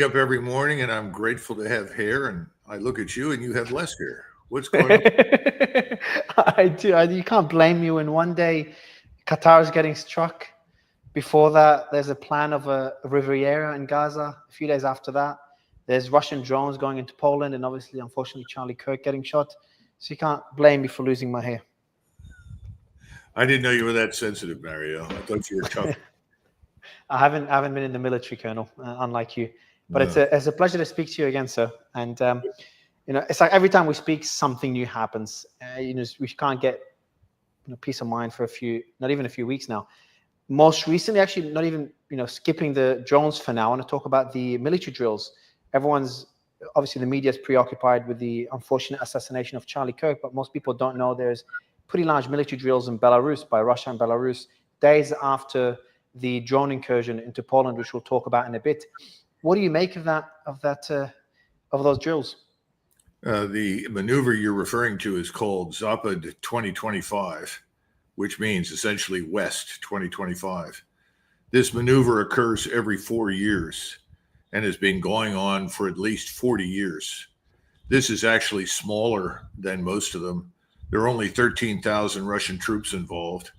Up every morning and I'm grateful to have hair, and I look at you and you have less hair. What's going on? I do. You can't blame me when one day Qatar is getting struck. Before that, there's a plan of a Riviera in Gaza. A few days after that, there's Russian drones going into Poland, and obviously, unfortunately, Charlie Kirk getting shot. So you can't blame me for losing my hair. I didn't know you were that sensitive, Mario. I thought you were tough. I haven't been in the military, Colonel, unlike you. But No. it's a pleasure to speak to you again, sir. And it's like every time we speak, something new happens. We can't get peace of mind for not even a few weeks now. Most recently, actually, not even skipping the drones for now. I want to talk about the military drills. Everyone's obviously the media is preoccupied with the unfortunate assassination of Charlie Kirk, but most people don't know there's pretty large military drills in Belarus by Russia and Belarus days after the drone incursion into Poland, which we'll talk about in a bit. What do you make of of those drills? The maneuver you're referring to is called Zapad 2025, which means essentially West 2025. This maneuver occurs every 4 years and has been going on for at least 40 years. This is actually smaller than most of them. There are only 13,000 Russian troops involved.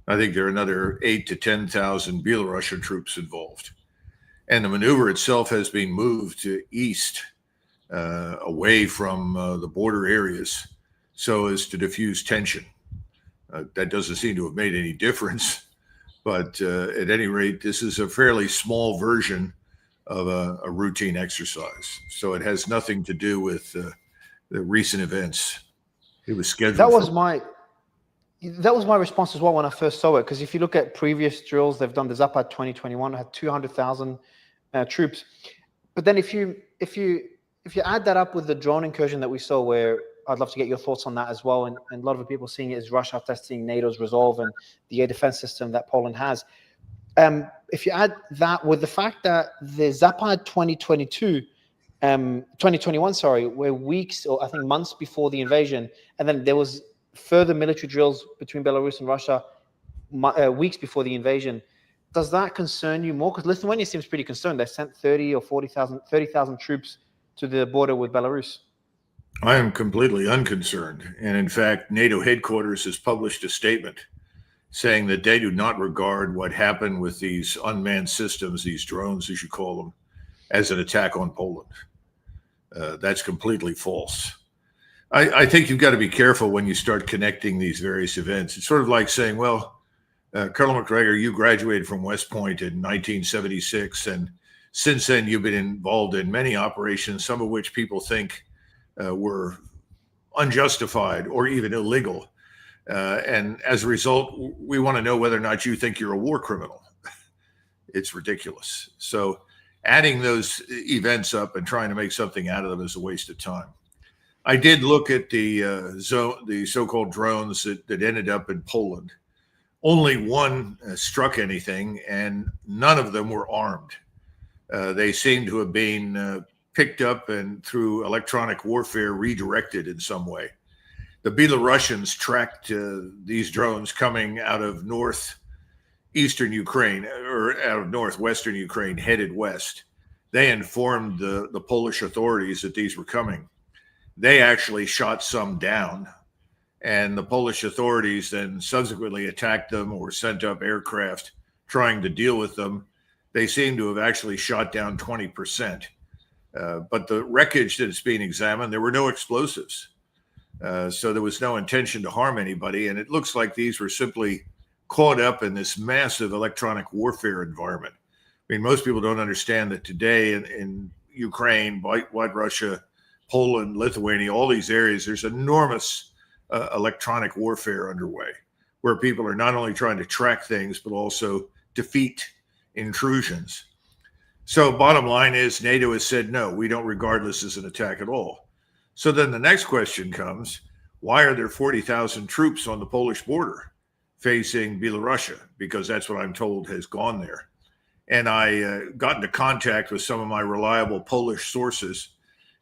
I think there are another 8 to 10,000 Belarusian troops involved. And the maneuver itself has been moved to east, away from the border areas, so as to diffuse tension. That doesn't seem to have made any difference, but at any rate, this is a fairly small version of a routine exercise. So it has nothing to do with the recent events. It was scheduled. That was my response as well when I first saw it, because if you look at previous drills they've done, the Zapad 2021 had 200,000 troops. But then if you add that up with the drone incursion that we saw, where I'd love to get your thoughts on that as well, and a lot of people seeing it as Russia testing NATO's resolve and the air defense system that Poland has. If you add that with the fact that the Zapad 2021, were weeks or I think months before the invasion, and then there was further military drills between Belarus and Russia weeks before the invasion. Does that concern you more? Because Lithuania seems pretty concerned. They sent 30,000 troops to the border with Belarus. I am completely unconcerned. And in fact, NATO headquarters has published a statement saying that they do not regard what happened with these unmanned systems, these drones, as you call them, as an attack on Poland. That's completely false. I think you've got to be careful when you start connecting these various events. It's sort of like saying, well, Colonel Macgregor, you graduated from West Point in 1976, and since then you've been involved in many operations, some of which people think were unjustified or even illegal. And as a result, we want to know whether or not you think you're a war criminal. It's ridiculous. So adding those events up and trying to make something out of them is a waste of time. I did look at the so-called drones that ended up in Poland. Only one struck anything, and none of them were armed. They seem to have been picked up and through electronic warfare redirected in some way. The Belarusians tracked these drones coming out of northeastern Ukraine or out of northwestern Ukraine, headed west. They informed the Polish authorities that these were coming. They actually shot some down, and the Polish authorities then subsequently attacked them or sent up aircraft trying to deal with them. They seem to have actually shot down 20%. But the wreckage that's being examined, there were no explosives. So there was no intention to harm anybody. And it looks like these were simply caught up in this massive electronic warfare environment. I mean, most people don't understand that today in Ukraine, White Russia, Poland, Lithuania, all these areas, there's enormous electronic warfare underway, where people are not only trying to track things, but also defeat intrusions. So bottom line is NATO has said, no, we don't regard this as an attack at all. So then the next question comes, why are there 40,000 troops on the Polish border facing Belarus? Because that's what I'm told has gone there. And I got into contact with some of my reliable Polish sources,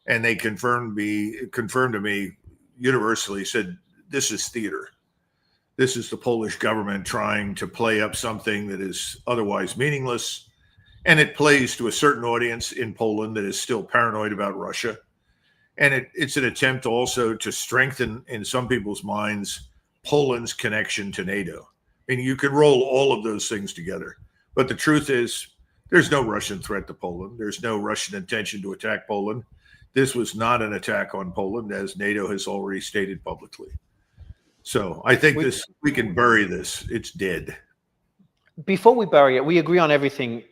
and they confirmed to me universally, said, this is theater. This is the Polish government trying to play up something that is otherwise meaningless And it plays to a certain audience in Poland that is still paranoid about Russia. And it's an attempt also to strengthen in some people's minds Poland's connection to NATO. I mean, you could roll all of those things together. But the truth is, there's no Russian threat to Poland. There's no Russian intention to attack Poland. This was not an attack on Poland, as NATO has already stated publicly. So I think we can bury this. It's dead. Before we bury it, we agree on everything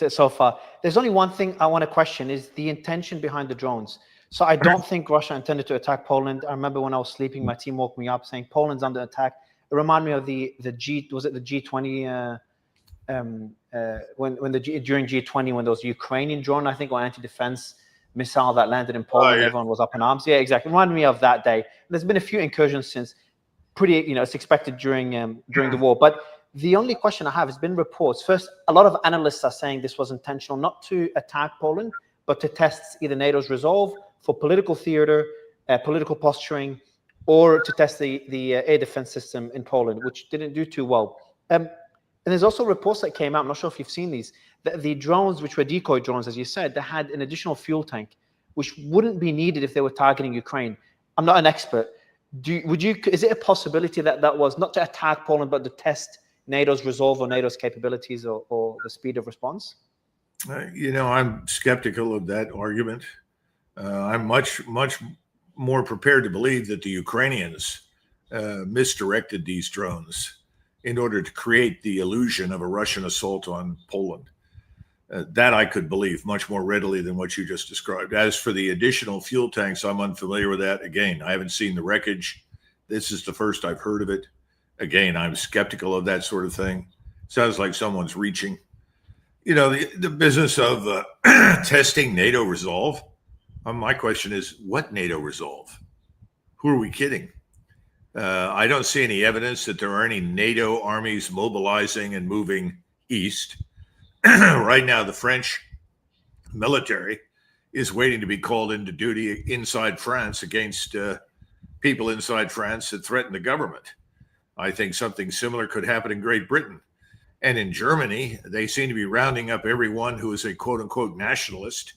so far. There's only one thing I want to question, is the intention behind the drones. So I don't think Russia intended to attack Poland. I remember when I was sleeping, my team woke me up saying Poland's under attack. It reminded me of the G20 during G20, when there was a Ukrainian drone, I think, or anti-defense missile that landed in Poland. Yeah. Everyone was up in arms. Yeah, exactly. It reminded me of that day. There's been a few incursions since. It's expected during the war. But the only question I have has been reports. First, a lot of analysts are saying this was intentional, not to attack Poland, but to test either NATO's resolve for political theater, political posturing, or to test the air defense system in Poland, which didn't do too well. And there's also reports that came out, I'm not sure if you've seen these, that the drones, which were decoy drones, as you said, that had an additional fuel tank, which wouldn't be needed if they were targeting Ukraine. I'm not an expert. Is it a possibility that was not to attack Poland, but to test NATO's resolve or NATO's capabilities or the speed of response? I'm skeptical of that argument. I'm much more prepared to believe that the Ukrainians misdirected these drones in order to create the illusion of a Russian assault on Poland. That I could believe much more readily than what you just described. As for the additional fuel tanks, I'm unfamiliar with that. Again, I haven't seen the wreckage. This is the first I've heard of it. Again, I'm skeptical of that sort of thing. Sounds like someone's reaching. The business of testing NATO resolve. My question is, what NATO resolve? Who are we kidding? I don't see any evidence that there are any NATO armies mobilizing and moving east. Right now, the French military is waiting to be called into duty inside France against people inside France that threaten the government. I think something similar could happen in Great Britain. And in Germany, they seem to be rounding up everyone who is a quote-unquote nationalist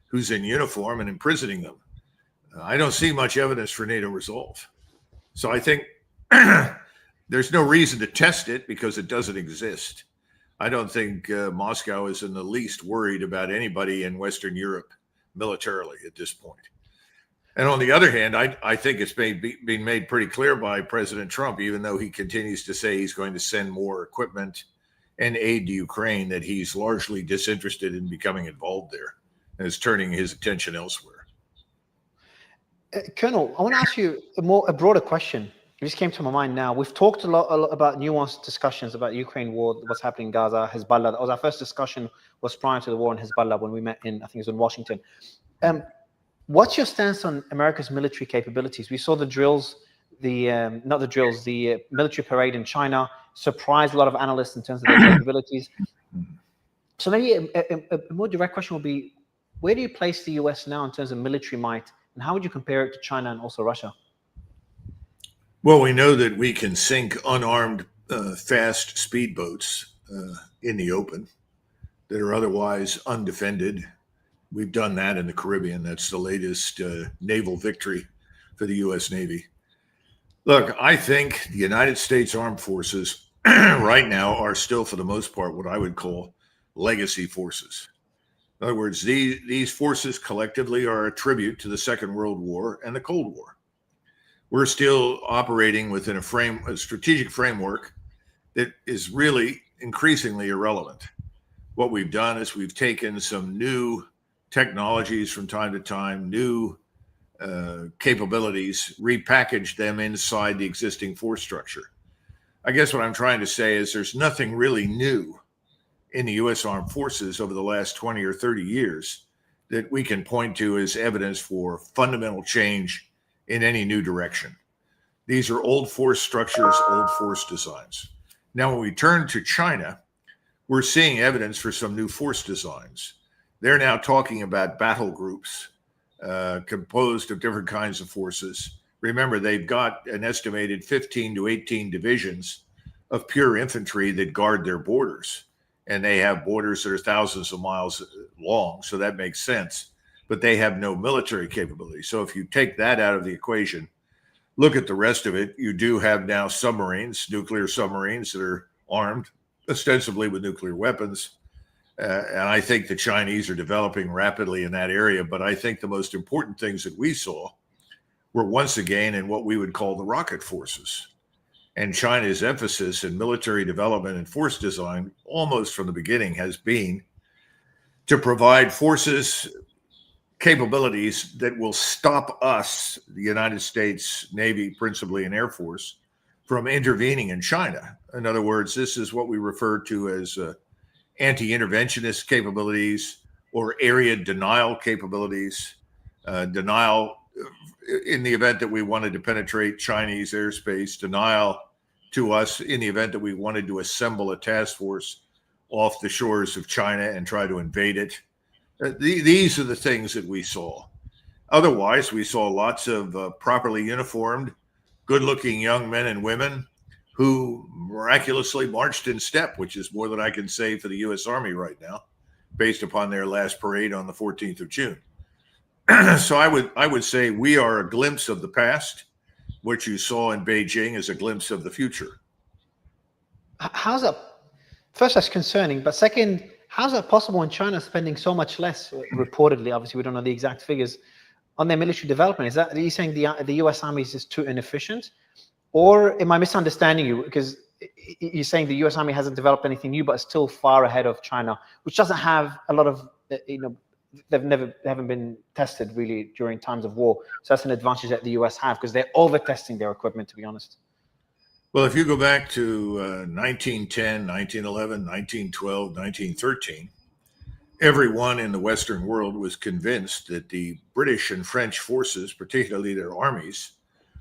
who's in uniform and imprisoning them. I don't see much evidence for NATO resolve. So I think there's no reason to test it because it doesn't exist. I don't think Moscow is in the least worried about anybody in Western Europe militarily at this point. And on the other hand, I think it's been made pretty clear by President Trump, even though he continues to say he's going to send more equipment and aid to Ukraine, that he's largely disinterested in becoming involved there and is turning his attention elsewhere. Colonel, I want to ask you a broader question. It just came to my mind now. We've talked a lot about nuanced discussions about Ukraine war, what's happening in Gaza, Hezbollah. That was our first discussion was prior to the war in Hezbollah when we met I think it was in Washington. What's your stance on America's military capabilities? We saw the drills, the military parade in China surprised a lot of analysts in terms of their capabilities. So maybe a more direct question would be, where do you place the US now in terms of military might, and how would you compare it to China and also Russia? Well, we know that we can sink unarmed, fast speedboats in the open that are otherwise undefended. We've done that in the Caribbean. That's the latest naval victory for the U.S. Navy. Look, I think the United States Armed Forces right now are still, for the most part, what I would call legacy forces. In other words, these forces collectively are a tribute to the Second World War and the Cold War. We're still operating within a strategic framework that is really increasingly irrelevant. What we've done is we've taken some new technologies from time to time, new capabilities, repackaged them inside the existing force structure. I guess what I'm trying to say is there's nothing really new in the U.S. Armed Forces over the last 20 or 30 years that we can point to as evidence for fundamental change in any new direction. These are old force structures, old force designs. Now, when we turn to China, we're seeing evidence for some new force designs. They're now talking about battle groups composed of different kinds of forces. Remember, they've got an estimated 15 to 18 divisions of pure infantry that guard their borders. and they have borders that are thousands of miles long, so that makes sense. But they have no military capability. So if you take that out of the equation, look at the rest of it, you do have now submarines, nuclear submarines that are armed ostensibly with nuclear weapons. And I think the Chinese are developing rapidly in that area. But I think the most important things that we saw were once again in what we would call the rocket forces. And China's emphasis in military development and force design, almost from the beginning, has been to provide forces, capabilities that will stop us, the United States Navy, principally and Air Force, from intervening in China. In other words, this is what we refer to as anti-interventionist capabilities or area denial capabilities, denial in the event that we wanted to penetrate Chinese airspace, denial to us in the event that we wanted to assemble a task force off the shores of China and try to invade it. These are the things that we saw. Otherwise, we saw lots of properly uniformed, good-looking young men and women who miraculously marched in step, which is more than I can say for the U.S. Army right now, based upon their last parade on the 14th of June. So I would say we are a glimpse of the past. What you saw in Beijing is a glimpse of the future. How's that? First, that's concerning, but second, how's that possible when China's spending so much less, reportedly, obviously we don't know the exact figures, on their military development? Is that, are you saying the US Army is just too inefficient? Or am I misunderstanding you? Because you're saying the US Army hasn't developed anything new, but is still far ahead of China, which doesn't have a lot of, they haven't been tested really during times of war. So that's an advantage that the US have, because they're over-testing their equipment, to be honest. Well, if you go back to 1910, 1911, 1912, 1913, everyone in the Western world was convinced that the British and French forces, particularly their armies,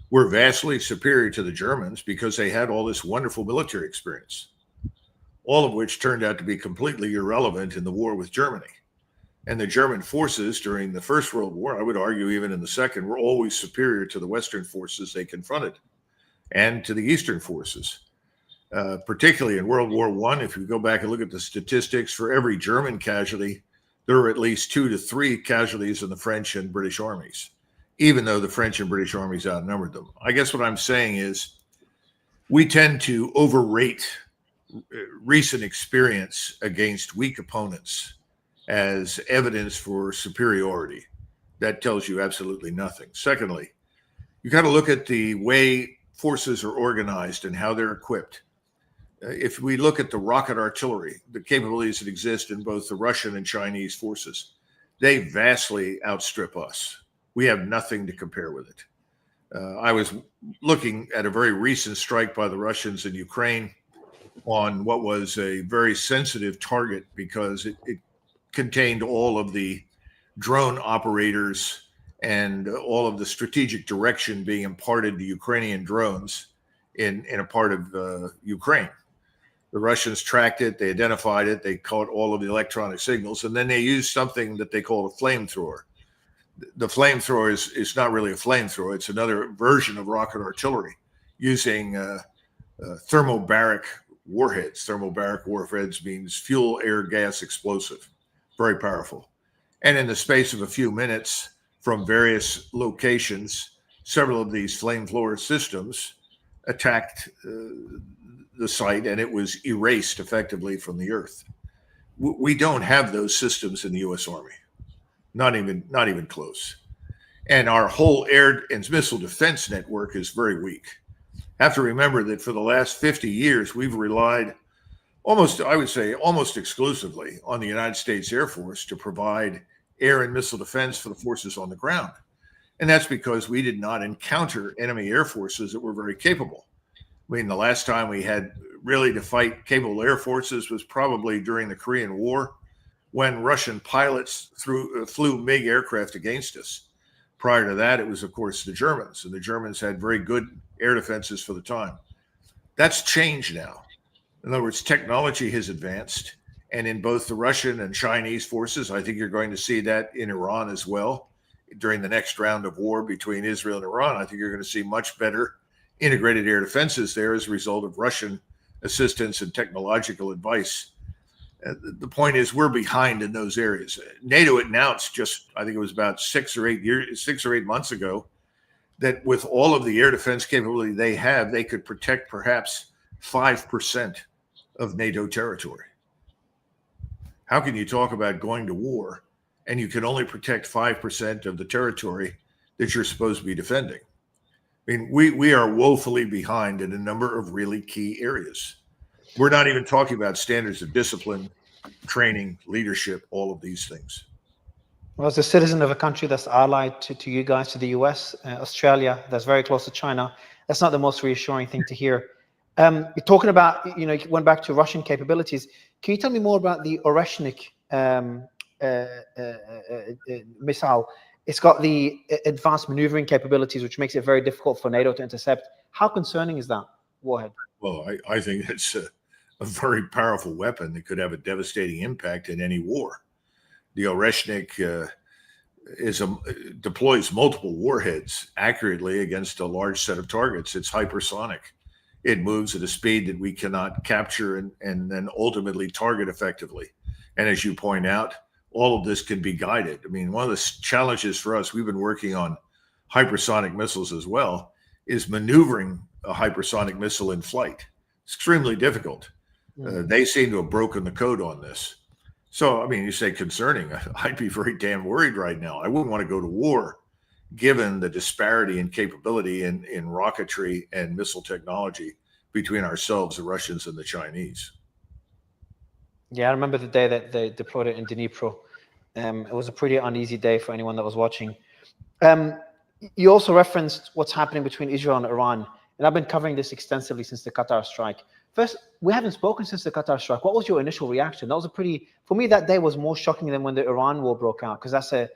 were vastly superior to the Germans because they had all this wonderful military experience, all of which turned out to be completely irrelevant in the war with Germany. And the German forces during the First World War, I would argue even in the Second, were always superior to the Western forces they confronted and to the Eastern forces. Particularly in World War I, if you go back and look at the statistics, for every German casualty, there were at least 2 to 3 casualties in the French and British armies, even though the French and British armies outnumbered them. I guess what I'm saying is we tend to overrate recent experience against weak opponents as evidence for superiority. That tells you absolutely nothing. Secondly, you got to look at the way forces are organized and how they're equipped. If we look at the rocket artillery, the capabilities that exist in both the Russian and Chinese forces, they vastly outstrip us. We have nothing to compare with it. I was looking at a very recent strike by the Russians in Ukraine on what was a very sensitive target because it contained all of the drone operators and all of the strategic direction being imparted to Ukrainian drones in a part of Ukraine. The Russians tracked it, they identified it, they caught all of the electronic signals, and then they used something that they called a flamethrower. The flamethrower is not really a flamethrower, it's another version of rocket artillery using thermobaric warheads. Thermobaric warheads means fuel, air, gas, explosive. Very powerful. And in the space of a few minutes, from various locations, several of these flamethrower systems attacked the site, and it was erased effectively from the earth. We don't have those systems in the U.S. Army, not even close. And our whole air and missile defense network is very weak. Have to remember that for the last 50 years, we've relied almost exclusively on the United States Air Force to provide air and missile defense for the forces on the ground. And that's because we did not encounter enemy air forces that were very capable. I mean, the last time we had really to fight capable air forces was probably during the Korean War, when Russian pilots flew MiG aircraft against us. Prior to that, it was, of course, the Germans, and the Germans had very good air defenses for the time. That's changed now. In other words, technology has advanced, and in both the Russian and Chinese forces, I think you're going to see that in Iran as well. During the next round of war between Israel and Iran, I think you're going to see much better integrated air defenses there as a result of Russian assistance and technological advice. The point is we're behind in those areas. NATO announced just, I think it was about 6 or 8 months ago, that with all of the air defense capability they have, they could protect perhaps 5% of NATO territory. How can you talk about going to war and you can only protect 5% of the territory that you're supposed to be defending? I mean, we are woefully behind in a number of really key areas. We're not even talking about standards of discipline, training, leadership, all of these things. Well, as a citizen of a country that's allied to you guys, to the US, Australia, that's very close to China, that's not the most reassuring thing to hear. You're talking about, you went back to Russian capabilities. Can you tell me more about the Orechnik missile? It's got the advanced maneuvering capabilities, which makes it very difficult for NATO to intercept. How concerning is that warhead? Well, I think it's a very powerful weapon that could have a devastating impact in any war. The Orechnik deploys multiple warheads accurately against a large set of targets. It's hypersonic. It moves at a speed that we cannot capture and then ultimately target effectively. And as you point out, all of this can be guided. I mean, one of the challenges for us, we've been working on hypersonic missiles as well, is maneuvering a hypersonic missile in flight. It's extremely difficult. They seem to have broken the code on this. So, I mean, you say concerning. I'd be very damn worried right now. I wouldn't want to go to war given the disparity in capability in rocketry and missile technology between ourselves, the Russians, and the Chinese. Yeah, I remember the day that they deployed it in Dnipro. It was a pretty uneasy day for anyone that was watching. You also referenced what's happening between Israel and Iran, and I've been covering this extensively since the Qatar strike. First, we haven't spoken since the Qatar strike. What was your initial reaction? That was for me, that day was more shocking than when the Iran war broke out, because that's a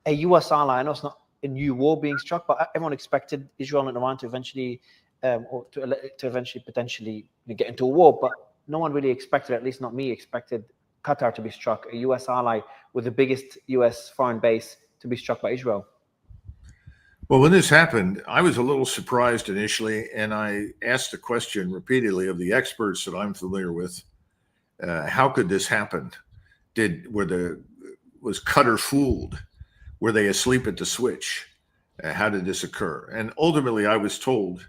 US ally. I know it's not a new war being struck, but everyone expected Israel and Iran to eventually, potentially get into a war, but no one really expected, at least not me, expected Qatar to be struck, a US ally with the biggest US foreign base, to be struck by Israel. Well, when this happened, I was a little surprised initially, and I asked the question repeatedly of the experts that I'm familiar with, how could this happen? Was Qatar fooled? Were they asleep at the switch? How did this occur? And ultimately, I was told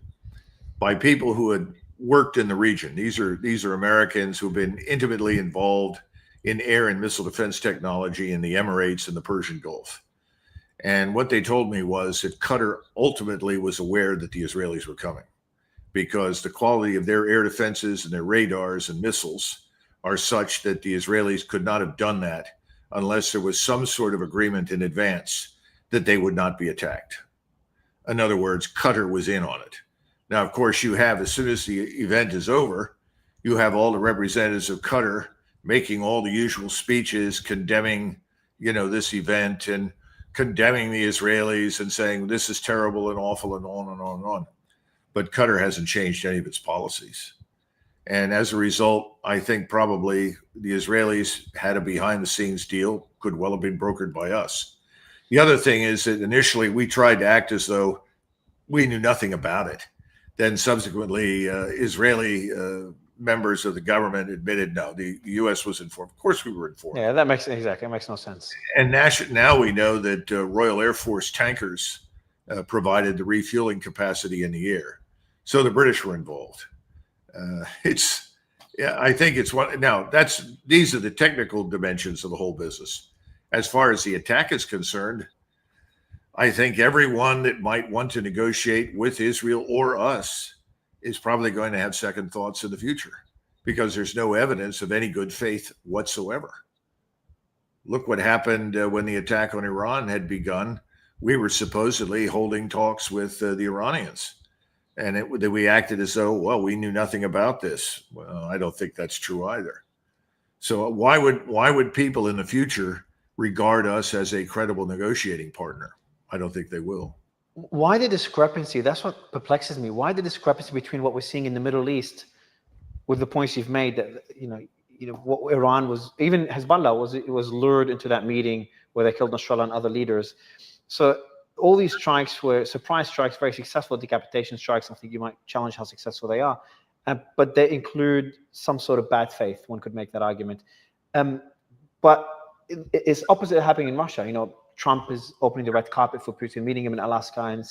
by people who had worked in the region. These are Americans who've been intimately involved in air and missile defense technology in the Emirates and the Persian Gulf. And what they told me was that Qatar ultimately was aware that the Israelis were coming, because the quality of their air defenses and their radars and missiles are such that the Israelis could not have done that unless there was some sort of agreement in advance that they would not be attacked. In other words, Qatar was in on it. Now, of course, you have, as soon as the event is over, you have all the representatives of Qatar making all the usual speeches condemning, this event and condemning the Israelis and saying this is terrible and awful and on and on and on. But Qatar hasn't changed any of its policies. And as a result, I think probably the Israelis had a behind-the-scenes deal, could well have been brokered by us. The other thing is that initially we tried to act as though we knew nothing about it. Then subsequently, Israeli members of the government admitted, no, the U.S. was informed. Of course we were informed. Yeah, that makes no sense. And now we know that Royal Air Force tankers provided the refueling capacity in the air. So the British were involved. I think it's one. Now, these are the technical dimensions of the whole business. As far as the attack is concerned, I think everyone that might want to negotiate with Israel or us is probably going to have second thoughts in the future, because there's no evidence of any good faith whatsoever. Look what happened when the attack on Iran had begun. We were supposedly holding talks with the Iranians, and we acted as though, well, we knew nothing about this. Well, I don't think that's true either. So why would people in the future regard us as a credible negotiating partner? I don't think they will. Why the discrepancy? That's what perplexes me. Why the discrepancy between what we're seeing in the Middle East, with the points you've made, that what Iran was, even Hezbollah was lured into that meeting where they killed Nasrallah and other leaders. So all these strikes were surprise strikes, very successful decapitation strikes. I think you might challenge how successful they are, but they include some sort of bad faith. One could make that argument. But it's opposite happening in Russia. Trump is opening the red carpet for Putin, meeting him in Alaska, and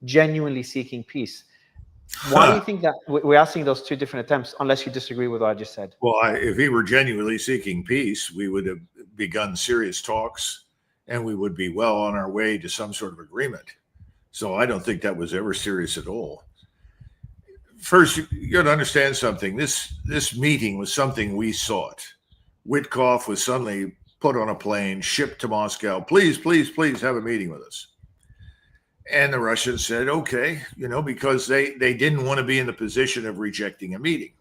genuinely seeking peace. Why do you think that we are seeing those two different attempts, unless you disagree with what I just said? Well, if he were genuinely seeking peace, we would have begun serious talks and we would be well on our way to some sort of agreement. So I don't think that was ever serious at all. First, you got to understand something. This meeting was something we sought. Witkoff was suddenly put on a plane, shipped to Moscow. Please, please, please have a meeting with us. And the Russians said, okay, because they didn't want to be in the position of rejecting a meeting.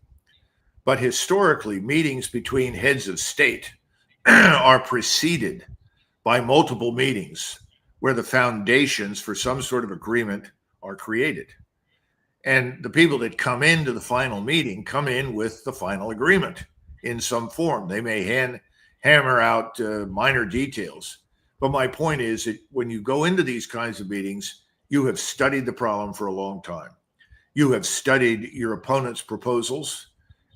But historically, meetings between heads of state are preceded by multiple meetings where the foundations for some sort of agreement are created. And the people that come into the final meeting come in with the final agreement in some form. They may hammer out minor details. But my point is that when you go into these kinds of meetings, you have studied the problem for a long time. You have studied your opponent's proposals,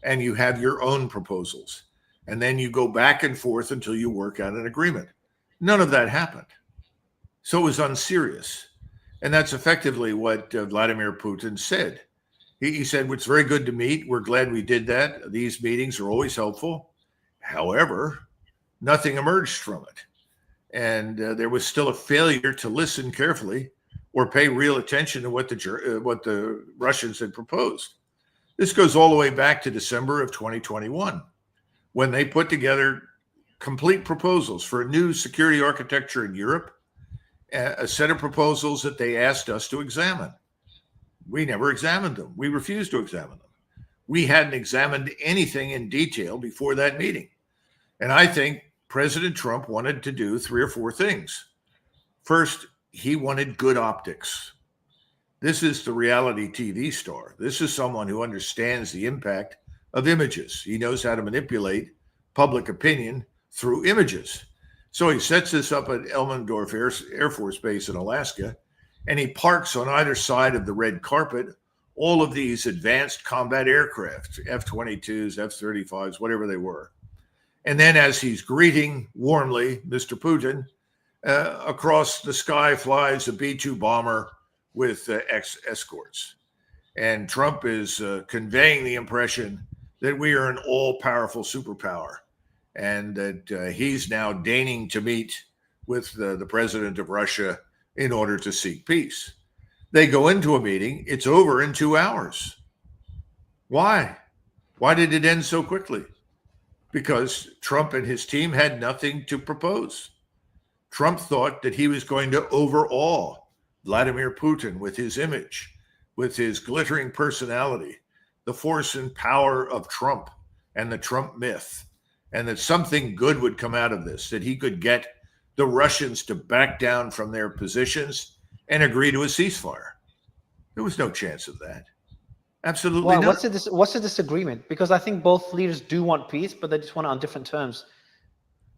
and you have your own proposals. And then you go back and forth until you work out an agreement. None of that happened. So it was unserious. And that's effectively what Vladimir Putin said. He said, it's very good to meet. We're glad we did that. These meetings are always helpful. However, nothing emerged from it. And there was still a failure to listen carefully or pay real attention to what the Russians had proposed. This goes all the way back to December of 2021, when they put together complete proposals for a new security architecture in Europe, a set of proposals that they asked us to examine. We never examined them. We refused to examine them. We hadn't examined anything in detail before that meeting. And I think President Trump wanted to do 3 or 4 things. First, he wanted good optics. This is the reality TV star. This is someone who understands the impact of images. He knows how to manipulate public opinion through images. So he sets this up at Elmendorf Air Force Base in Alaska, and he parks on either side of the red carpet all of these advanced combat aircraft, F-22s, F-35s, whatever they were. And then as he's greeting warmly Mr. Putin, across the sky flies a B-2 bomber with escorts. And Trump is conveying the impression that we are an all-powerful superpower and that he's now deigning to meet with the president of Russia in order to seek peace. They go into a meeting. It's over in 2 hours. Why? Why did it end so quickly? Because Trump and his team had nothing to propose. Trump thought that he was going to overawe Vladimir Putin with his image, with his glittering personality, the force and power of Trump and the Trump myth, and that something good would come out of this, that he could get the Russians to back down from their positions and agree to a ceasefire. There was no chance of that. Absolutely not. What's the disagreement? Because I think both leaders do want peace, but they just want it on different terms.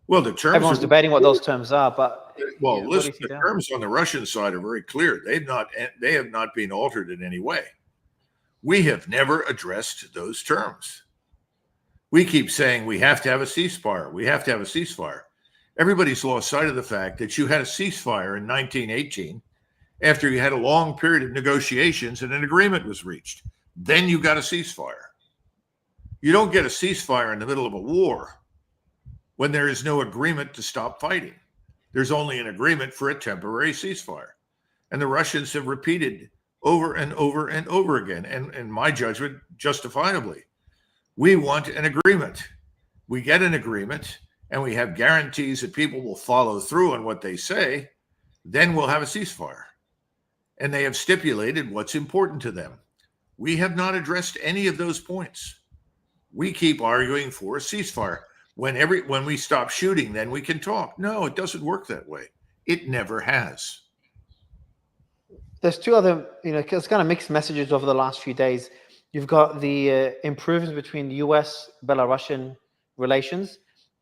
Well, the terms. Everyone's debating what those terms are, but listen, the terms on the Russian side are very clear. They have not been altered in any way. We have never addressed those terms. We keep saying we have to have a ceasefire. We have to have a ceasefire. Everybody's lost sight of the fact that you had a ceasefire in 1918 after you had a long period of negotiations and an agreement was reached. Then you got a ceasefire. You don't get a ceasefire in the middle of a war when there is no agreement to stop fighting. There's only an agreement for a temporary ceasefire. And the Russians have repeated over and over and over again, and in my judgment, justifiably, we want an agreement. We get an agreement, and we have guarantees that people will follow through on what they say, then we'll have a ceasefire. And they have stipulated what's important to them. We have not addressed any of those points. We keep arguing for a ceasefire. When we stop shooting, then we can talk. No, it doesn't work that way. It never has. There's 2 other, it's kind of mixed messages over the last few days. You've got the improvements between the US-Belarusian relations.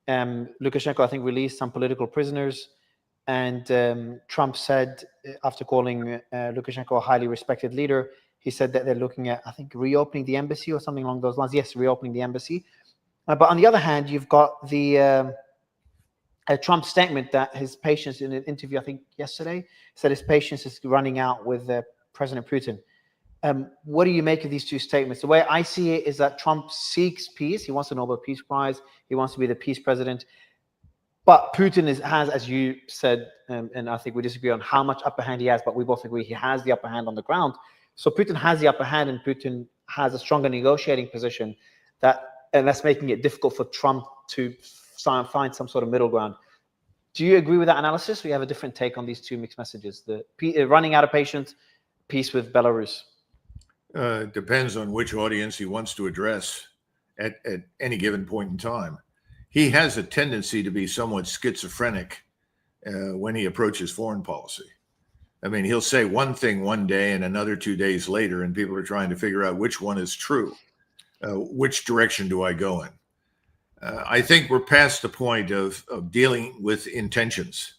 Lukashenko, I think, released some political prisoners. And Trump said, after calling Lukashenko a highly respected leader, he said that they're looking at, I think, reopening the embassy or something along those lines. Yes, reopening the embassy. But on the other hand, you've got the Trump's statement that his patience in an interview, I think yesterday, said his patience is running out with President Putin. What do you make of these two statements? The way I see it is that Trump seeks peace. He wants a Nobel Peace Prize. He wants to be the peace president. But Putin has, as you said, and I think we disagree on how much upper hand he has, but we both agree he has the upper hand on the ground. So Putin has the upper hand, and Putin has a stronger negotiating position, and that's making it difficult for Trump to find some sort of middle ground. Do you agree with that analysis? We have a different take on these two mixed messages: the running out of patience, peace with Belarus. Depends on which audience he wants to address at any given point in time. He has a tendency to be somewhat schizophrenic when he approaches foreign policy. I mean, he'll say one thing one day and another 2 days later, and people are trying to figure out which one is true. Which direction do I go in? I think we're past the point of dealing with intentions.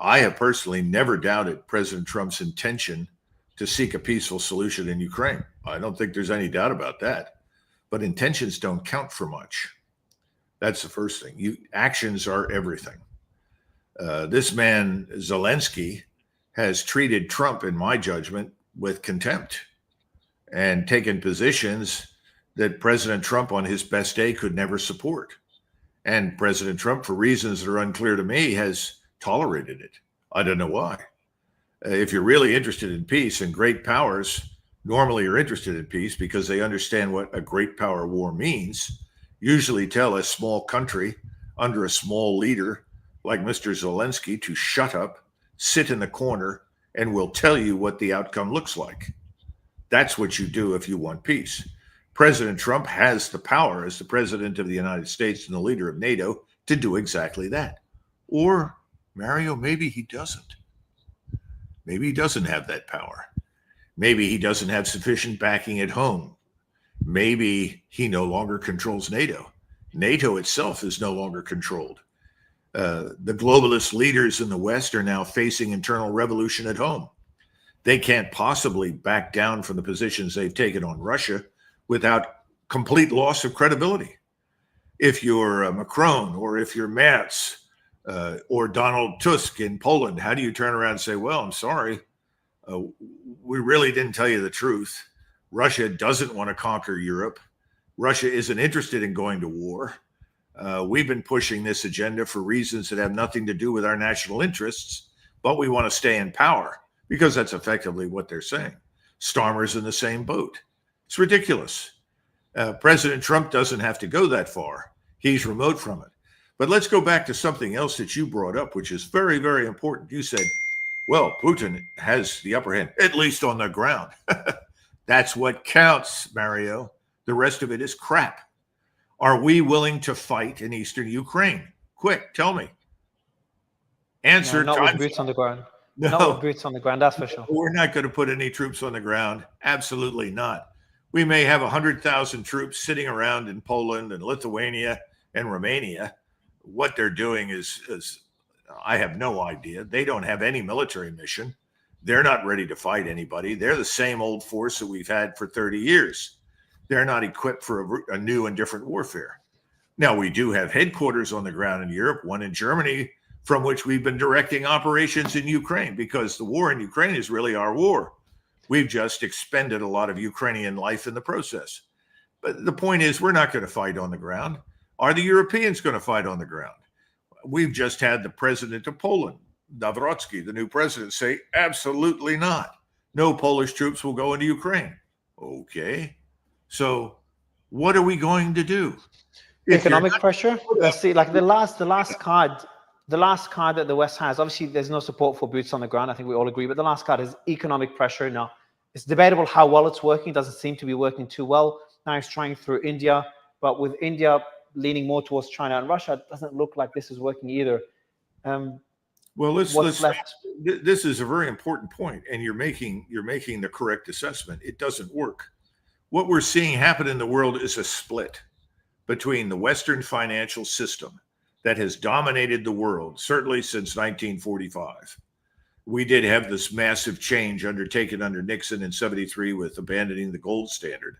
I have personally never doubted President Trump's intention to seek a peaceful solution in Ukraine. I don't think there's any doubt about that. But intentions don't count for much. That's the first thing. Actions are everything. This man, Zelensky, has treated Trump, in my judgment, with contempt and taken positions that President Trump on his best day could never support. And President Trump, for reasons that are unclear to me, has tolerated it. I don't know why. If you're really interested in peace, and great powers normally are interested in peace because they understand what a great power war means, usually tell a small country under a small leader like Mr. Zelensky to shut up, sit in the corner, and we'll tell you what the outcome looks like. That's what you do if you want peace. President Trump has the power as the president of the United States and the leader of NATO to do exactly that. Or, Mario, maybe he doesn't. Maybe he doesn't have that power. Maybe he doesn't have sufficient backing at home. Maybe he no longer controls NATO. NATO itself is no longer controlled. The globalist leaders in the West are now facing internal revolution at home. They can't possibly back down from the positions they've taken on Russia without complete loss of credibility. If you're Macron, or if you're Merz, or Donald Tusk in Poland, how do you turn around and say, well, I'm sorry, we really didn't tell you the truth. Russia doesn't want to conquer Europe. Russia isn't interested in going to war. We've been pushing this agenda for reasons that have nothing to do with our national interests, but we want to stay in power, because that's effectively what they're saying. Starmer's in the same boat. It's ridiculous. President Trump doesn't have to go that far. He's remote from it. But let's go back to something else that you brought up, which is very, very important. You said, well, Putin has the upper hand, at least on the ground. That's what counts, Mario. The rest of it is crap. Are we willing to fight in eastern Ukraine? Quick, tell me. Answer. No, not with boots on the ground. No. Not with boots on the ground, that's for sure. We're not going to put any troops on the ground. Absolutely not. We may have 100,000 troops sitting around in Poland and Lithuania and Romania. What they're doing is I have no idea. They don't have any military mission. They're not ready to fight anybody. They're the same old force that we've had for 30 years. They're not equipped for a new and different warfare. Now, we do have headquarters on the ground in Europe, one in Germany, from which we've been directing operations in Ukraine, because the war in Ukraine is really our war. We've just expended a lot of Ukrainian life in the process. But the point is, we're not going to fight on the ground. Are the Europeans going to fight on the ground? We've just had the president of Poland, Nawfal, the new president, say, absolutely not. No Polish troops will go into Ukraine. Okay. So what are we going to do? Economic pressure? Let's see, like the last card that the West has, obviously there's no support for boots on the ground. I think we all agree, but the last card is economic pressure. Now, it's debatable how well it's working. It doesn't seem to be working too well. Now it's trying through India, but with India leaning more towards China and Russia, it doesn't look like this is working either. Well, this is a very important point, and you're making the correct assessment. It doesn't work. What we're seeing happen in the world is a split between the Western financial system that has dominated the world, certainly since 1945. We did have this massive change undertaken under Nixon in 73 with abandoning the gold standard.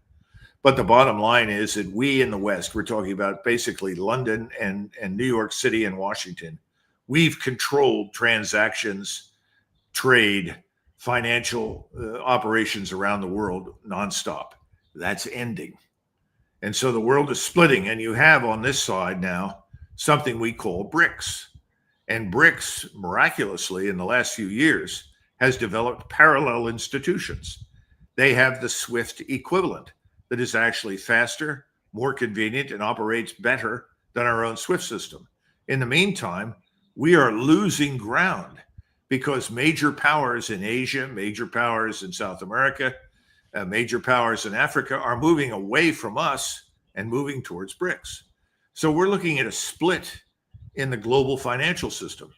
But the bottom line is that we in the West, we're talking about basically London and New York City and Washington, we've controlled transactions, trade, financial operations around the world nonstop. That's ending. And so the world is splitting, and you have on this side now something we call BRICS. And BRICS, miraculously, in the last few years, has developed parallel institutions. They have the SWIFT equivalent that is actually faster, more convenient, and operates better than our own SWIFT system. In the meantime, we are losing ground because major powers in Asia, major powers in South America, major powers in Africa are moving away from us and moving towards BRICS. So we're looking at a split in the global financial system.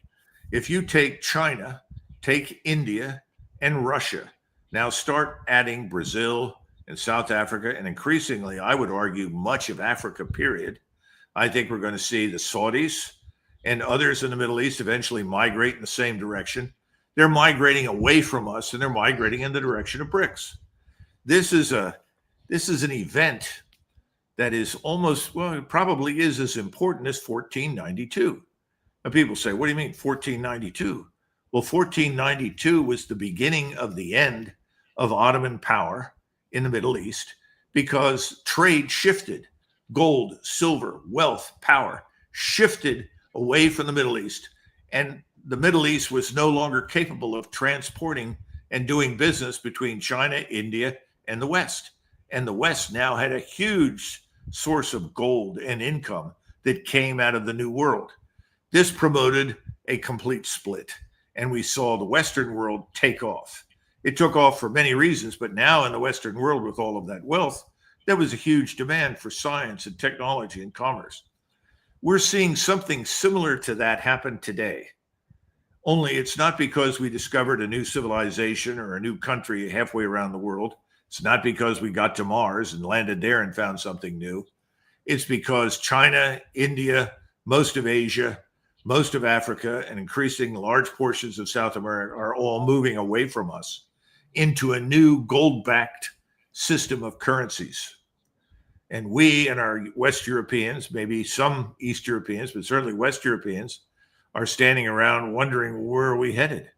If you take China, take India and Russia, now start adding Brazil and South Africa, and increasingly, I would argue, much of Africa, period. I think we're going to see the Saudis and others in the Middle East eventually migrate in the same direction. They're migrating away from us, and they're migrating in the direction of BRICS. This is an event that is almost, well, it probably is as important as 1492. Now people say, what do you mean 1492? Well, 1492 was the beginning of the end of Ottoman power in the Middle East because trade shifted. Gold, silver, wealth, power shifted away from the Middle East. And the Middle East was no longer capable of transporting and doing business between China, India, and the West. And the West now had a huge source of gold and income that came out of the New World. This promoted a complete split, and we saw the Western world take off. It took off for many reasons, but now in the Western world, with all of that wealth, there was a huge demand for science and technology and commerce. We're seeing something similar to that happen today. Only it's not because we discovered a new civilization or a new country halfway around the world. It's not because we got to Mars and landed there and found something new. It's because China, India, most of Asia, most of Africa, and increasing large portions of South America are all moving away from us into a new gold-backed system of currencies. And we and our West Europeans, maybe some East Europeans, but certainly West Europeans, are standing around wondering, where are we headed?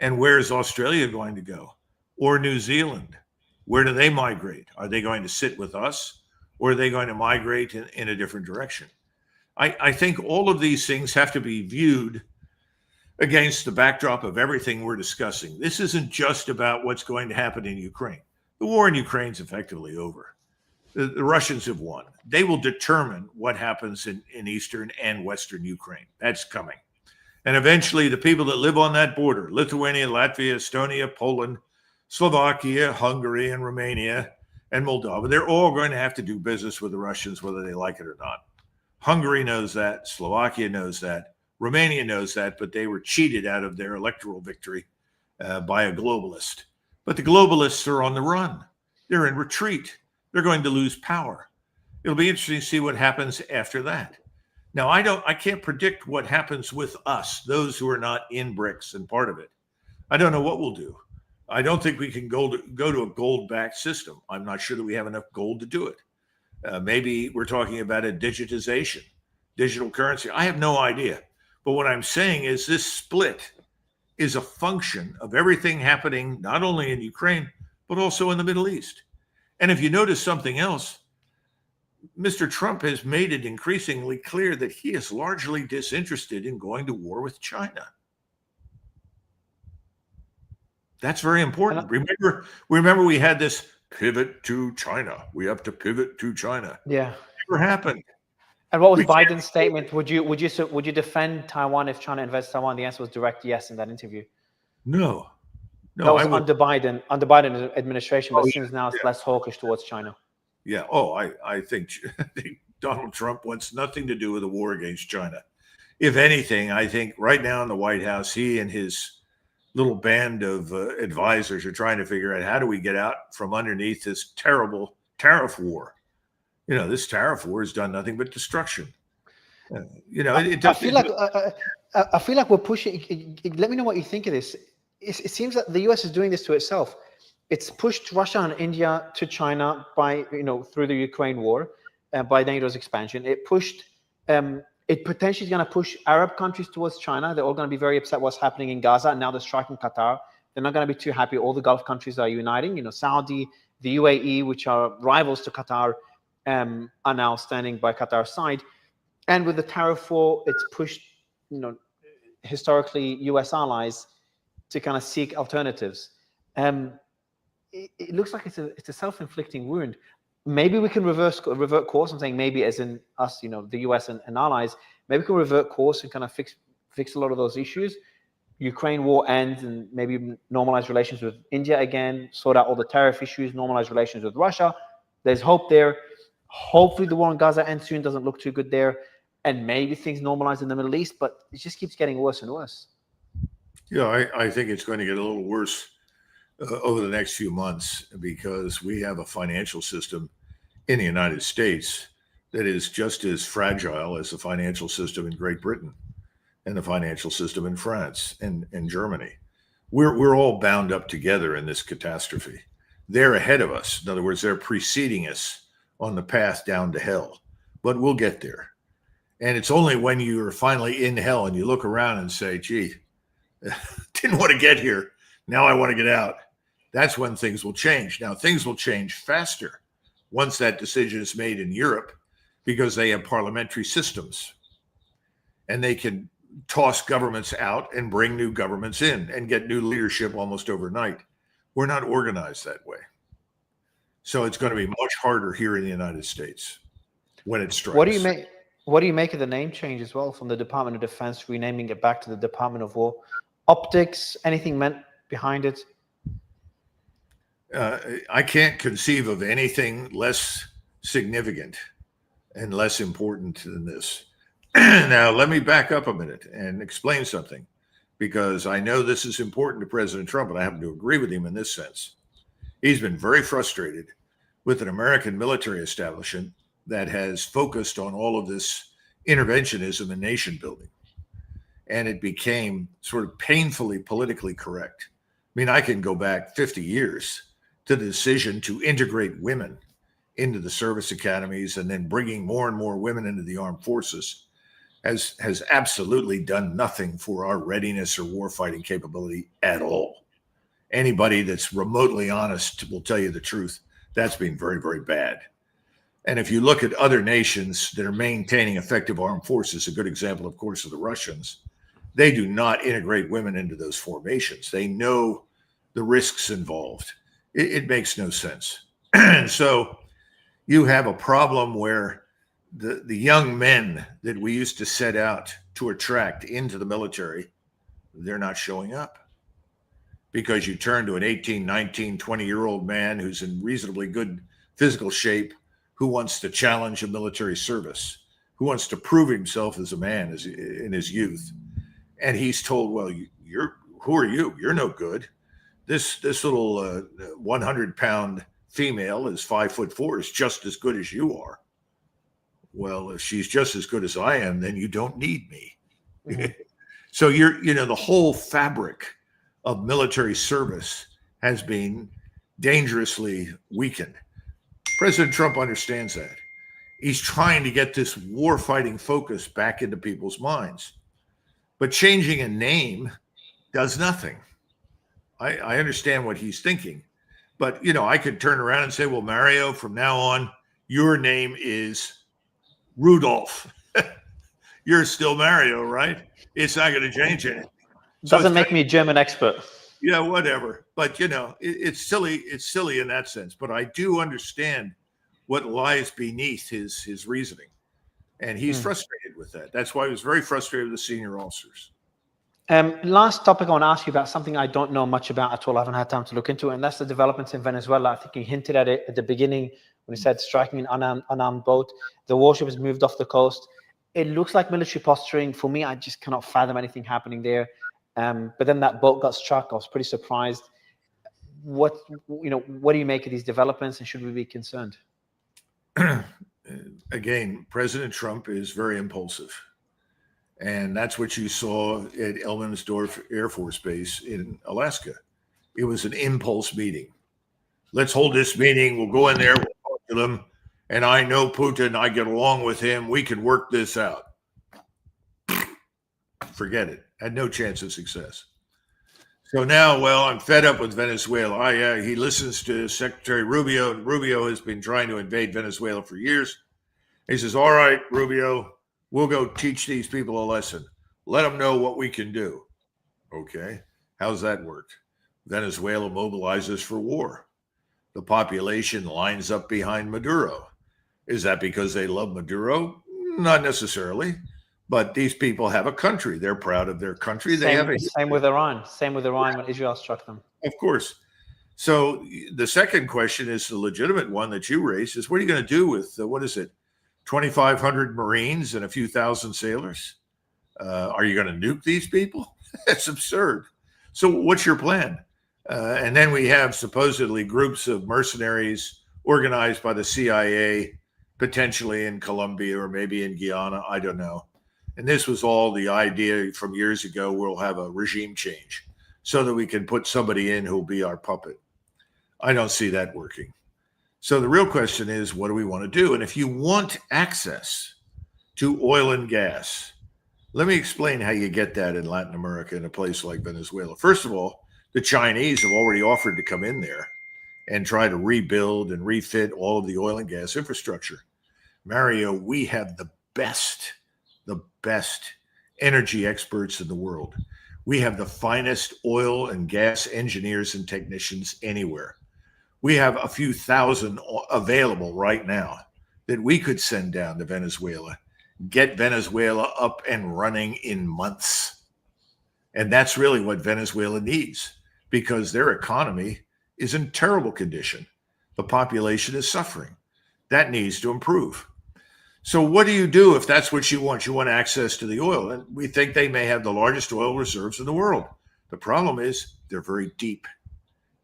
And where is Australia going to go? Or New Zealand? Where do they migrate? Are they going to sit with us, or are they going to migrate in a different direction? I think all of these things have to be viewed against the backdrop of everything we're discussing. This isn't just about what's going to happen in Ukraine. The war in Ukraine is effectively over. The Russians have won. They will determine what happens in Eastern and Western Ukraine. That's coming. And eventually the people that live on that border, Lithuania, Latvia, Estonia, Poland, Slovakia, Hungary, and Romania, and Moldova, they're all going to have to do business with the Russians, whether they like it or not. Hungary knows that. Slovakia knows that. Romania knows that, but they were cheated out of their electoral victory by a globalist. But the globalists are on the run. They're in retreat. They're going to lose power. It'll be interesting to see what happens after that. Now, I can't predict what happens with us, those who are not in BRICS and part of it. I don't know what we'll do. I don't think we can go to a gold-backed system. I'm not sure that we have enough gold to do it. Maybe we're talking about a digitization, digital currency. I have no idea. But what I'm saying is this split is a function of everything happening, not only in Ukraine, but also in the Middle East. And if you notice something else, Mr. Trump has made it increasingly clear that he is largely disinterested in going to war with China. That's very important. Remember we had this pivot to China. We have to pivot to China. Yeah. It never happened. And what was Biden's statement? Would you defend Taiwan if China invests in Taiwan? The answer was direct yes in that interview. No. That was under Biden administration, but seems now it's less hawkish towards China. Yeah. Oh, I think Donald Trump wants nothing to do with a war against China. If anything, I think right now in the White House, he and his little band of advisors are trying to figure out how do we get out from underneath this terrible tariff war. You know, this tariff war has done nothing but destruction. I feel like we're pushing. Let me know what you think of this. It seems that the US is doing this to itself. it's pushed Russia and India to China by, through the Ukraine war, by NATO's expansion. It pushed, it potentially is going to push Arab countries towards China. They're all going to be very upset what's happening in Gaza. And now they're striking Qatar. They're not going to be too happy. All the Gulf countries are uniting. Saudi, the UAE, which are rivals to Qatar, are now standing by Qatar's side. And with the tariff war, it's pushed, historically US allies to kind of seek alternatives. It looks like it's a self-inflicting wound. Maybe we can revert course. I'm saying maybe as in us, the US and allies. Maybe we can revert course and kind of fix a lot of those issues. Ukraine war ends and maybe normalize relations with India again, sort out all the tariff issues, normalize relations with Russia. There's hope there. Hopefully the war in Gaza ends soon, doesn't look too good there. And maybe things normalize in the Middle East, but it just keeps getting worse and worse. Yeah, I think it's going to get a little worse over the next few months, because we have a financial system in the United States that is just as fragile as the financial system in Great Britain and the financial system in France and Germany. We're all bound up together in this catastrophe. They're ahead of us. In other words, they're preceding us on the path down to hell, but we'll get there. And it's only when you're finally in hell and you look around and say, gee, didn't want to get here. Now I want to get out. That's when things will change. Now, things will change faster once that decision is made in Europe, because they have parliamentary systems and they can toss governments out and bring new governments in and get new leadership almost overnight. We're not organized that way. So it's going to be much harder here in the United States when it strikes. What do you make of the name change as well, from the Department of Defense renaming it back to the Department of War? Optics, anything meant behind it? I can't conceive of anything less significant and less important than this. Now, let me back up a minute and explain something, because I know this is important to President Trump, and I happen to agree with him in this sense. He's been very frustrated with an American military establishment that has focused on all of this interventionism and nation building. And it became sort of painfully politically correct. I mean, I can go back 50 years to the decision to integrate women into the service academies, and then bringing more and more women into the armed forces has absolutely done nothing for our readiness or warfighting capability at all. Anybody that's remotely honest will tell you the truth. That's been very, very bad. And if you look at other nations that are maintaining effective armed forces, a good example, of course, are the Russians. They do not integrate women into those formations. They know the risks involved. It makes no sense. And so you have a problem where the young men that we used to set out to attract into the military, they're not showing up, because you turn to an 18, 19, 20-year-old man who's in reasonably good physical shape, who wants to challenge a military service, who wants to prove himself as a man in his youth. And he's told, well, who are you? You're no good. This little 100-pound female is 5'4", is just as good as you are. Well, if she's just as good as I am, then you don't need me. Mm-hmm. So the whole fabric of military service has been dangerously weakened. President Trump understands that. He's trying to get this war-fighting focus back into people's minds. But changing a name does nothing. I understand what he's thinking. But, I could turn around and say, well, Mario, from now on, your name is Rudolph. You're still Mario, right? It's not going to change anything. Doesn't make me a German expert. Yeah, whatever. But, it's silly. It's silly in that sense. But I do understand what lies beneath his reasoning. And he's frustrated with that. That's why he was very frustrated with the senior officers. Last topic, I want to ask you about something I don't know much about at all. I haven't had time to look into it, and that's the developments in Venezuela. I think you hinted at it at the beginning when you said striking an unarmed boat. The warship has moved off the coast. It looks like military posturing. For me, I just cannot fathom anything happening there. But then that boat got struck. I was pretty surprised. What do you make of these developments, and should we be concerned? Again, President Trump is very impulsive. And that's what you saw at Elmensdorf Air Force Base in Alaska. It was an impulse meeting. Let's hold this meeting. We'll go in there. We'll talk to them. And I know Putin. I get along with him. We can work this out. Forget it. Had no chance of success. So now, well, I'm fed up with Venezuela. He listens to Secretary Rubio, and Rubio has been trying to invade Venezuela for years. He says, all right, Rubio, we'll go teach these people a lesson. Let them know what we can do. Okay. How's that worked? Venezuela mobilizes for war. The population lines up behind Maduro. Is that because they love Maduro? Not necessarily. But these people have a country. They're proud of their country. Same with Iran. Same with Iran when Israel struck them. Of course. So the second question is the legitimate one that you raised is what are you going to do with, 2,500 Marines and a few thousand sailors? Are you going to nuke these people? That's absurd. So what's your plan? And then we have supposedly groups of mercenaries organized by the CIA, potentially in Colombia or maybe in Guyana. I don't know. And this was all the idea from years ago. We'll have a regime change so that we can put somebody in who'll be our puppet. I don't see that working. So the real question is, what do we want to do? And if you want access to oil and gas, let me explain how you get that in Latin America in a place like Venezuela. First of all, the Chinese have already offered to come in there and try to rebuild and refit all of the oil and gas infrastructure. Mario, we have the best energy experts in the world. We have the finest oil and gas engineers and technicians anywhere. We have a few thousand available right now that we could send down to Venezuela, get Venezuela up and running in months. And that's really what Venezuela needs because their economy is in terrible condition. The population is suffering. That needs to improve. So what do you do if that's what you want? You want access to the oil. And we think they may have the largest oil reserves in the world. The problem is they're very deep.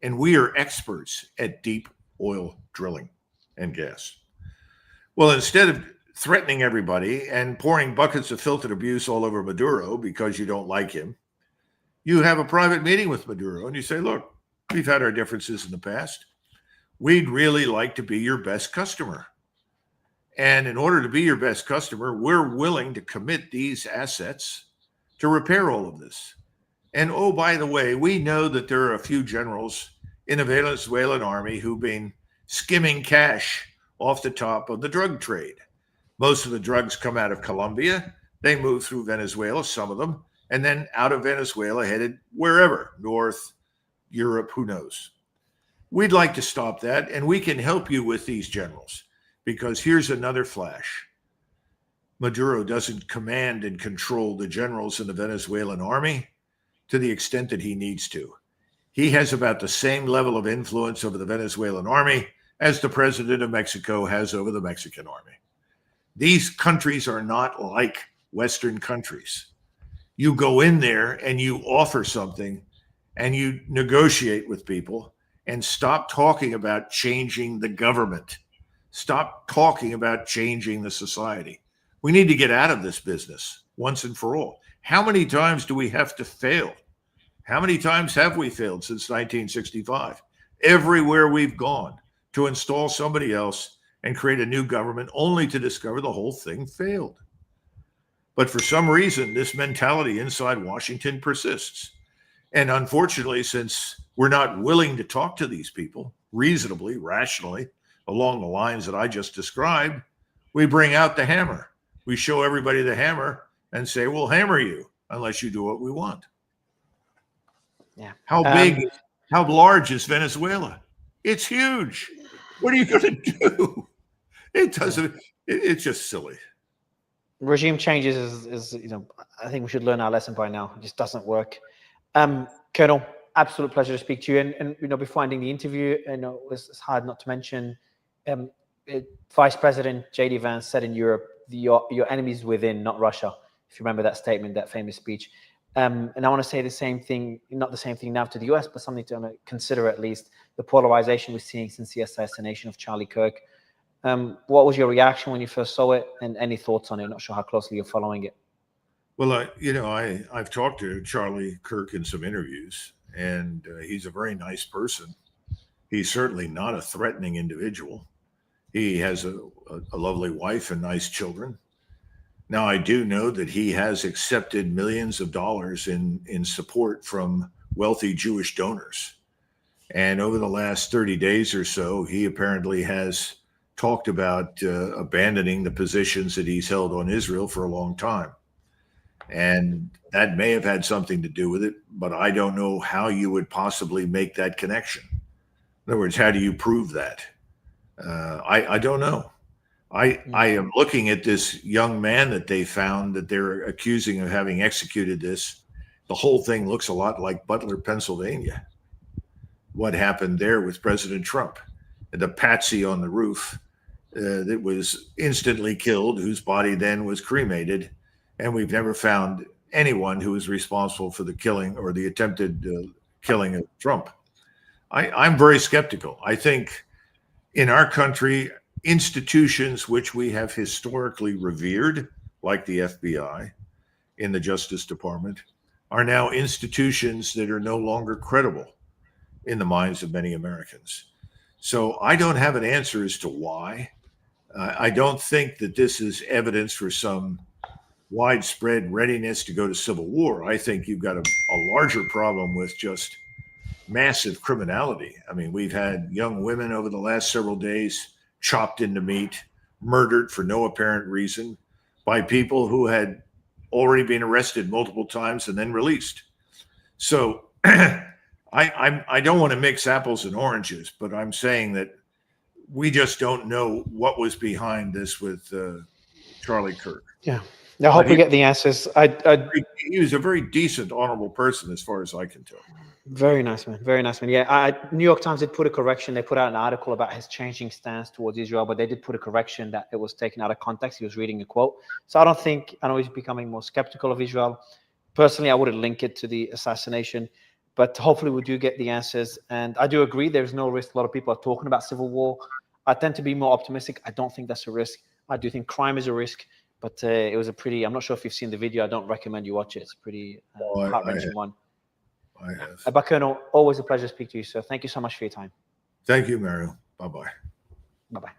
And we are experts at deep oil drilling and gas. Well, instead of threatening everybody and pouring buckets of filtered abuse all over Maduro because you don't like him, you have a private meeting with Maduro and you say, look, we've had our differences in the past. We'd really like to be your best customer. And in order to be your best customer, we're willing to commit these assets to repair all of this. And oh, by the way, we know that there are a few generals in the Venezuelan army who've been skimming cash off the top of the drug trade. Most of the drugs come out of Colombia. They move through Venezuela, some of them, and then out of Venezuela headed wherever, North, Europe, who knows. We'd like to stop that, and we can help you with these generals. Because here's another flash. Maduro doesn't command and control the generals in the Venezuelan army to the extent that he needs to. He has about the same level of influence over the Venezuelan army as the president of Mexico has over the Mexican army. These countries are not like Western countries. You go in there and you offer something and you negotiate with people and stop talking about changing the government. Stop talking about changing the society. We need to get out of this business once and for all. How many times do we have to fail? How many times have we failed since 1965? Everywhere we've gone to install somebody else and create a new government only to discover the whole thing failed. But for some reason, this mentality inside Washington persists. And unfortunately, since we're not willing to talk to these people reasonably, rationally, along the lines that I just described, we bring out the hammer. We show everybody the hammer and say, we'll hammer you unless you do what we want. Yeah. How large is Venezuela? It's huge. What are you going to do? It doesn't, it's just silly. Regime changes is, I think we should learn our lesson by now. It just doesn't work. Colonel, absolute pleasure to speak to you. And before ending the interview, it's hard not to mention, Vice President J.D. Vance said in Europe, your enemies within, not Russia. If you remember that statement, that famous speech. And I want to say the same thing, not the same thing now to the US, but something to consider at least, the polarization we're seeing since the assassination of Charlie Kirk. What was your reaction when you first saw it, and any thoughts on it? I'm not sure how closely you're following it. Well, I've talked to Charlie Kirk in some interviews, and he's a very nice person. He's certainly not a threatening individual. He has a lovely wife and nice children. Now, I do know that he has accepted millions of dollars in support from wealthy Jewish donors. And over the last 30 days or so, he apparently has talked about abandoning the positions that he's held on Israel for a long time. And that may have had something to do with it, but I don't know how you would possibly make that connection. In other words, how do you prove that? I don't know. I am looking at this young man that they found that they're accusing of having executed this. The whole thing looks a lot like Butler, Pennsylvania. What happened there with President Trump, the patsy on the roof that was instantly killed, whose body then was cremated. And we've never found anyone who was responsible for the killing or the attempted killing of Trump. I'm very skeptical. I think in our country, institutions which we have historically revered, like the FBI in the Justice Department, are now institutions that are no longer credible in the minds of many Americans. So I don't have an answer as to why. I don't think that this is evidence for some widespread readiness to go to civil war. I think you've got a larger problem with just massive criminality. I mean, we've had young women over the last several days chopped into meat, murdered for no apparent reason by people who had already been arrested multiple times and then released. So I don't want to mix apples and oranges, but I'm saying that we just don't know what was behind this with Charlie Kirk. Yeah. I hope we get the answers. He was a very decent, honorable person, as far as I can tell. Very nice, man. Very nice, man. Yeah, New York Times did put a correction. They put out an article about his changing stance towards Israel, but they did put a correction that it was taken out of context. He was reading a quote. So I know he's becoming more skeptical of Israel. Personally, I wouldn't link it to the assassination, but hopefully we do get the answers. And I do agree there's no risk. A lot of people are talking about civil war. I tend to be more optimistic. I don't think that's a risk. I do think crime is a risk. But it was I'm not sure if you've seen the video. I don't recommend you watch it. It's a pretty heart-wrenching one. I have. Colonel, always a pleasure to speak to you, sir. Thank you so much for your time. Thank you, Mario. Bye-bye. Bye-bye.